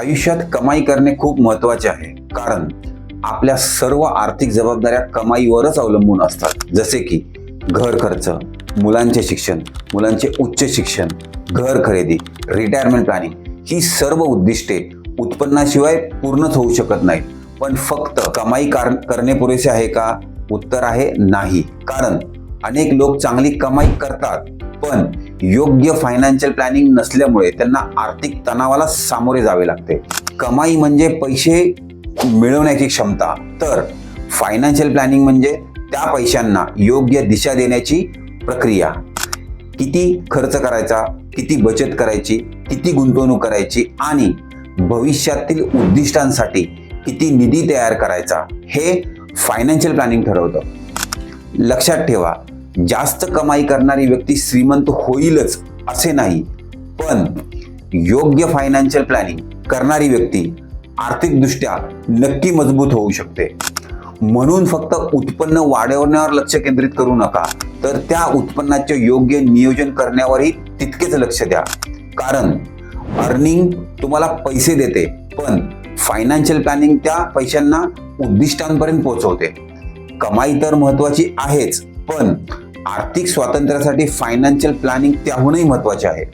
आयुष्यात कमाई करणे खूप महत्त्वाचे आहे, कारण आपल्या सर्व आर्थिक जबाबदाऱ्या कमाईवरच अवलंबून असतात. जसे की घर खर्च, मुलांचे शिक्षण, मुलांचे उच्च शिक्षण, घर खरेदी, रिटायरमेंट प्लॅनिंग ही सर्व उद्दिष्टे उत्पन्नाशिवाय पूर्णच होऊ शकत नाहीत. पण फक्त कमाई करणे पुरेसे आहे का? उत्तर आहे नाही. कारण अनेक लोक चांगली कमाई करतात, पण योग्य फायनान्शियल प्लॅनिंग नसल्यामुळे त्यांना आर्थिक तणावाला सामोरे जावे लागते. कमाई म्हणजे पैसे मिळवण्याची क्षमता, तर फायनान्शियल प्लॅनिंग म्हणजे त्या पैशांना योग्य दिशा देण्याची प्रक्रिया. किती खर्च करायचा, किती बचत करायची, किती गुंतवणूक करायची आणि भविष्यातील उद्दिष्टांसाठी किती निधी तयार करायचा, हे फायनान्शियल प्लॅनिंग ठरवतं. लक्षात ठेवा, जास्त कमाई करणारी व्यक्ती श्रीमंत होईलच असे नाही, पण योग्य फायनान्शियल प्लॅनिंग करणारी व्यक्ती आर्थिकदृष्ट्या नक्की मजबूत होऊ शकते. म्हणून फक्त उत्पन्न वाढवण्यावर लक्ष केंद्रित करू नका, तर त्या उत्पन्नाचे योग्य नियोजन करण्यावरही तितकेच लक्ष द्या. कारण अर्निंग तुम्हाला पैसे देते, पण फायनान्शियल प्लॅनिंग त्या पैशांना उद्दिष्टांपर्यंत पोहोचवते. कमाई तर महत्त्वाची आहेच, पण आर्थिक स्वातंत्र्यासाठी फायनान्शियल प्लॅनिंग त्याहूनही महत्त्वाचे आहे.